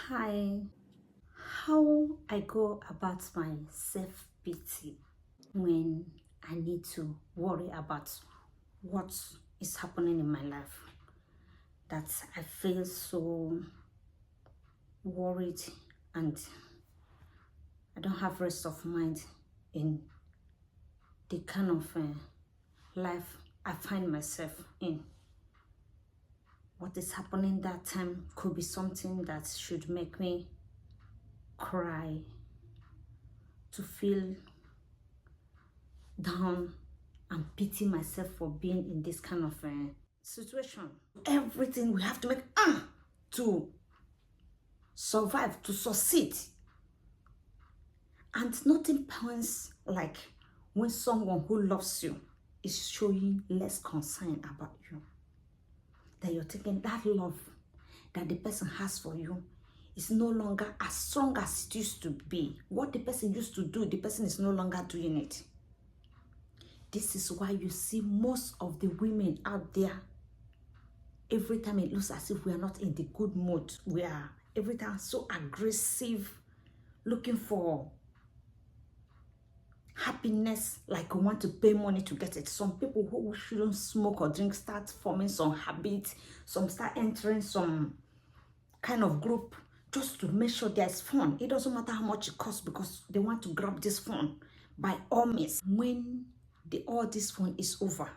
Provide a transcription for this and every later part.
Hi, how I go about my self pity when I need to worry about what is happening in my life. That I feel so worried and I don't have rest of mind in the kind of life I find myself in. What is happening that time could be something that should make me cry, to feel down and pity myself for being in this kind of situation. Everything we have to make to survive, to succeed. And nothing points like when someone who loves you is showing less concern about you. That you're taking that love that the person has for you is no longer as strong as it used to be. What the person used to do, the person is no longer doing it. This is why you see most of the women out there, every time it looks as if we are not in the good mood. We are every time so aggressive, looking for happiness, like we want to pay money to get it. Some people who shouldn't smoke or drink start forming some habits. Some start entering some kind of group just to make sure there's fun. It doesn't matter how much it costs because they want to grab this fun by all means. When all this fun is over,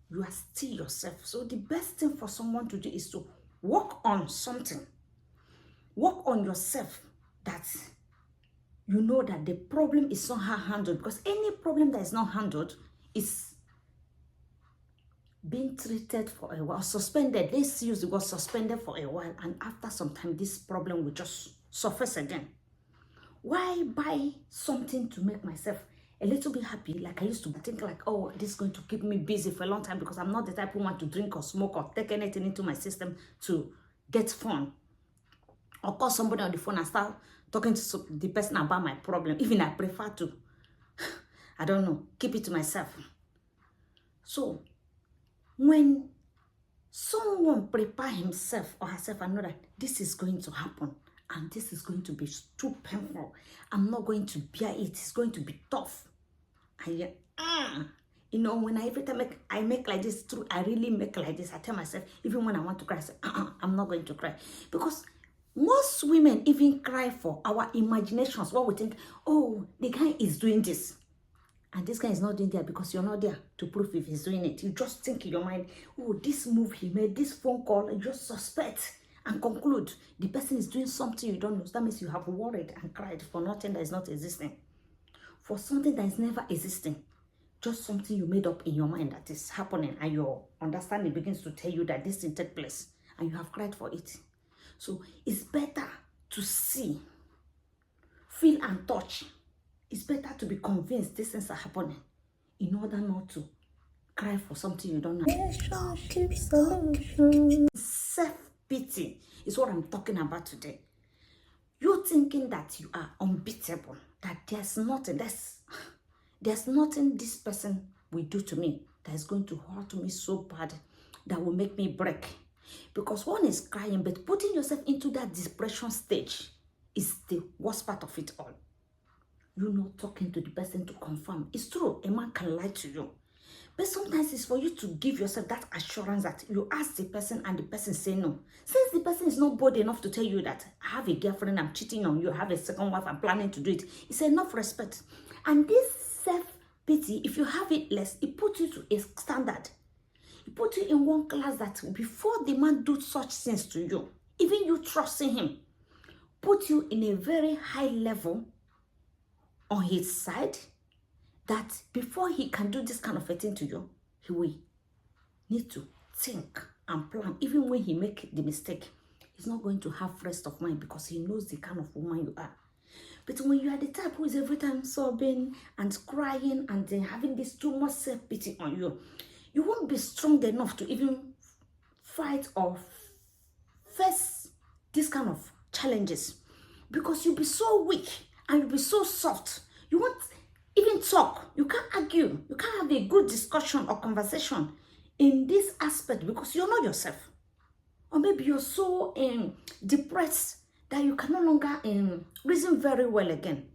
you are still yourself. So the best thing for someone to do is to work on something. Work on yourself, that you know that the problem is somehow handled, because any problem that is not handled is being treated for a while, suspended. Let's use the word suspended for a while, and after some time, this problem will just surface again. Why buy something to make myself a little bit happy, like I used to think like, oh, this is going to keep me busy for a long time, because I'm not the type who want to drink or smoke or take anything into my system to get fun. Or call somebody on the phone and start talking to the person about my problem. Even I prefer to, I don't know, keep it to myself. So when someone prepare himself or herself and know that this is going to happen and this is going to be too painful, I'm not going to bear it, it's going to be tough. When every time I make like this, true, I really make like this. I tell myself, even when I want to cry, I say, I'm not going to cry. Because most women even cry for our imaginations. What we think, oh, the guy is doing this. And this guy is not doing that because you're not there to prove if he's doing it. You just think in your mind, oh, this move he made, this phone call, you just suspect and conclude the person is doing something you don't know. So that means you have worried and cried for nothing that is not existing. For something that is never existing. Just something you made up in your mind that is happening, and your understanding begins to tell you that this thing take place, and you have cried for it. So it's better to see, feel and touch. It's better to be convinced these things are happening in order not to cry for something you don't know. Self-pity is what I'm talking about today. You're thinking that you are unbeatable, that there's nothing this person will do to me that is going to hurt me so bad that will make me break. Because one is crying, but putting yourself into that depression stage is the worst part of it all. You're not talking to the person to confirm. It's true, a man can lie to you. But sometimes it's for you to give yourself that assurance that you ask the person and the person say no. Since the person is not bold enough to tell you that I have a girlfriend, I'm cheating on you, I have a second wife, I'm planning to do it, it's enough respect. And this self-pity, if you have it less, it puts you to a standard. It puts you in one class that before the man do such things to you, even you trusting him, put you in a very high level on his side, that before he can do this kind of a thing to you, he will need to think and plan. Even when he make the mistake, he's not going to have rest of mind because he knows the kind of woman you are. But when you are the type who is every time sobbing and crying and then having this too much self-pity on you, you won't be strong enough to even fight or face this kind of challenges, because you'll be so weak and you'll be so soft. You won't even talk. You can't argue. You can't have a good discussion or conversation in this aspect because you're not yourself. Or maybe you're so depressed that you can no longer reason very well again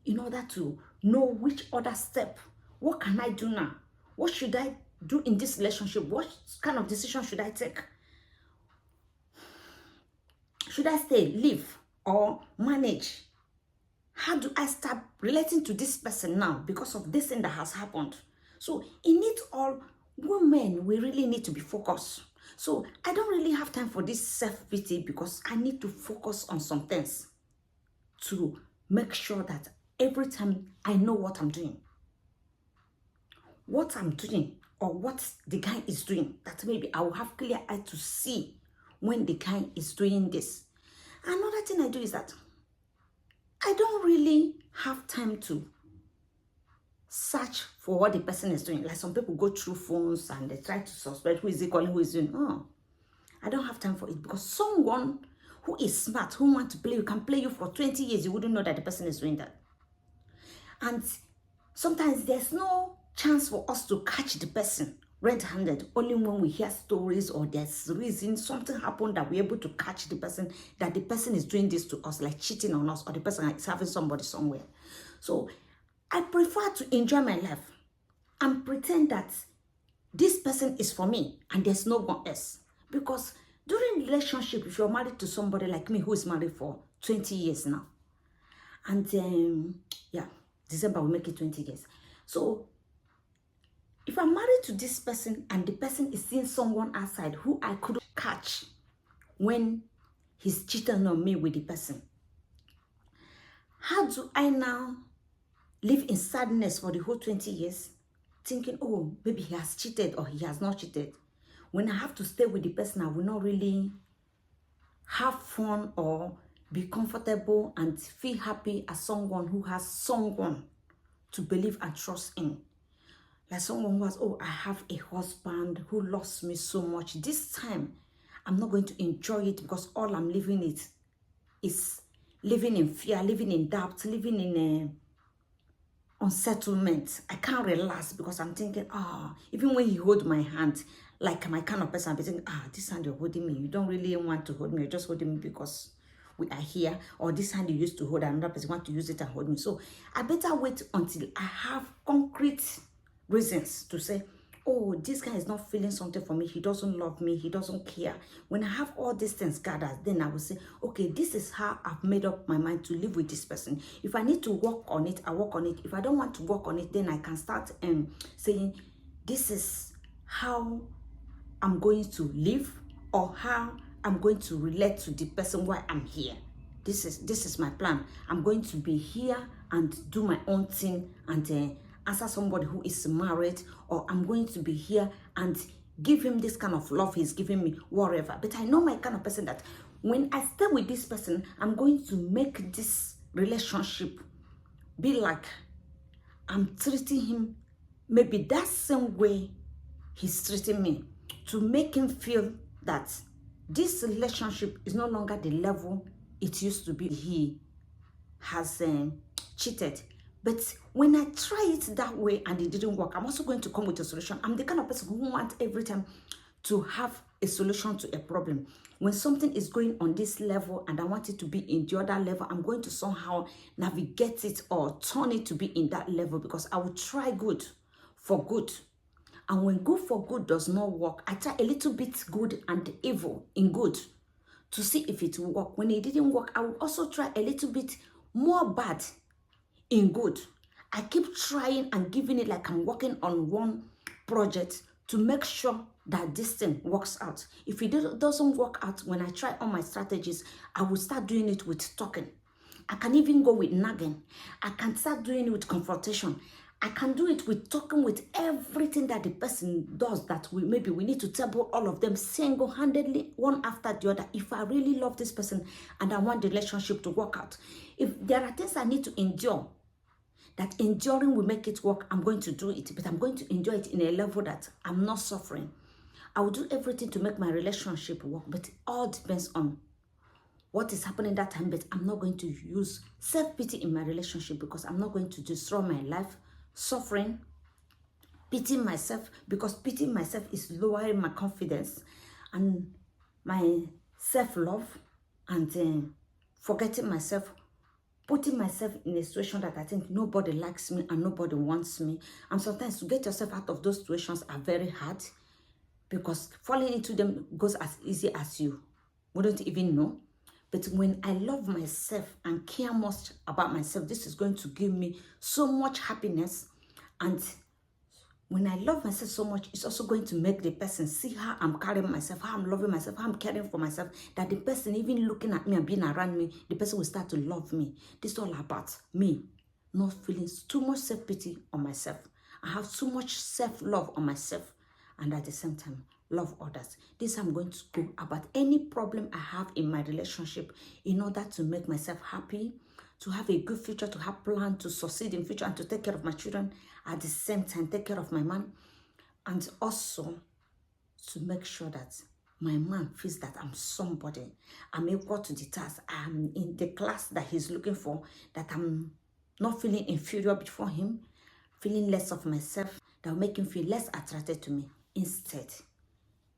in order to know which other step, what can I do now? What should I do in this relationship? What kind of decision should I take? Should I stay, live, or manage? How do I start relating to this person now because of this thing that has happened? So in it all, women, we really need to be focused. So I don't really have time for this self-pity because I need to focus on some things to make sure that every time I know what I'm doing. What I'm doing or what the guy is doing, that maybe I will have clear eye to see when the guy is doing this. Another thing I do is that I don't really have time to search for what the person is doing. Like some people go through phones and they try to suspect who is he calling, who is doing. Oh, I don't have time for it because someone who is smart, who wants to play you, can play you for 20 years. You wouldn't know that the person is doing that. And sometimes there's no chance for us to catch the person red-handed, only when we hear stories or there's reason something happened that we're able to catch the person, that the person is doing this to us, like cheating on us, or the person is having somebody somewhere. So I prefer to enjoy my life and pretend that this person is for me and there's no one else. Because during relationship, if you're married to somebody like me who is married for 20 years now, and yeah, December will make it 20 years. So if I'm married to this person and the person is seeing someone outside who I couldn't catch when he's cheating on me with the person, how do I now live in sadness for the whole 20 years, thinking, oh, maybe he has cheated or he has not cheated? When I have to stay with the person, I will not really have fun or be comfortable and feel happy as someone who has someone to believe and trust in. Like someone who has, oh, I have a husband who loves me so much. This time, I'm not going to enjoy it because all I'm living it is living in fear, living in doubt, living in unsettlement. I can't relax because I'm thinking, even when he hold my hand, like my kind of person, I'll be thinking, this hand you're holding me, you don't really want to hold me, you're just holding me because we are here. Or this hand you used to hold, another person want to use it and hold me. So I better wait until I have concrete reasons to say, oh, this guy is not feeling something for me, he doesn't love me, he doesn't care. When I have all these things gathered, then I will say, okay, this is how I've made up my mind to live with this person. If I need to work on it, I work on it. If I don't want to work on it, then I can start saying, this is how I'm going to live, or how I'm going to relate to the person while I'm here. This is my plan. I'm going to be here and do my own thing and answer somebody who is married, or I'm going to be here and give him this kind of love he's giving me, whatever. But I know my kind of person that when I stay with this person, I'm going to make this relationship be like I'm treating him maybe that same way he's treating me, to make him feel that this relationship is no longer the level it used to be. He has cheated. But when I try it that way and it didn't work, I'm also going to come with a solution. I'm the kind of person who wants every time to have a solution to a problem. When something is going on this level and I want it to be in the other level, I'm going to somehow navigate it or turn it to be in that level, because I will try good for good. And when good for good does not work, I try a little bit good and evil in good to see if it will work. When it didn't work, I will also try a little bit more bad in good. I keep trying and giving it like I'm working on one project to make sure that this thing works out. If it doesn't work out, when I try all my strategies, I will start doing it with talking. I can even go with nagging. I can start doing it with confrontation. I can do it with talking, with everything that the person does, that maybe we need to table all of them single-handedly, one after the other. If I really love this person and I want the relationship to work out, if there are things I need to endure, that enduring will make it work, I'm going to do it, but I'm going to enjoy it in a level that I'm not suffering. I will do everything to make my relationship work, but it all depends on what is happening that time. But I'm not going to use self-pity in my relationship, because I'm not going to destroy my life suffering, pitying myself, because pitying myself is lowering my confidence and my self-love and forgetting myself, putting myself in a situation that I think nobody likes me and nobody wants me. And sometimes to get yourself out of those situations are very hard, because falling into them goes as easy as you wouldn't even know. But when I love myself and care much about myself, this is going to give me so much happiness. And when I love myself so much, it's also going to make the person see how I'm carrying myself, how I'm loving myself, how I'm caring for myself, that the person, even looking at me and being around me, the person will start to love me. This is all about me not feeling too much self-pity on myself. I have too much self-love on myself, and at the same time, love others. This I'm going to go about any problem I have in my relationship in order to make myself happy, to have a good future, to have plan, to succeed in future, and to take care of my children, at the same time take care of my man, and also to make sure that my man feels that I'm somebody, I'm equal to the task, I'm in the class that he's looking for, that I'm not feeling inferior before him, feeling less of myself, that will make him feel less attracted to me. Instead,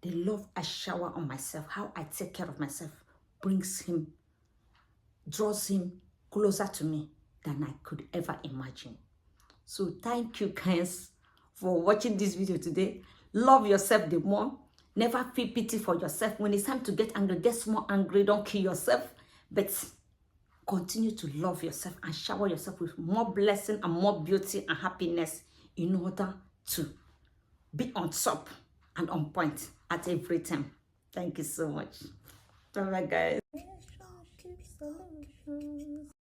the love I shower on myself, how I take care of myself, brings him, draws him closer to me than I could ever imagine. So thank you guys for watching this video today. Love yourself the more. Never feel pity for yourself. When it's time to get angry, get more angry. Don't kill yourself. But continue to love yourself and shower yourself with more blessing and more beauty and happiness in order to be on top and on point at every time. Thank you so much. Bye bye, guys.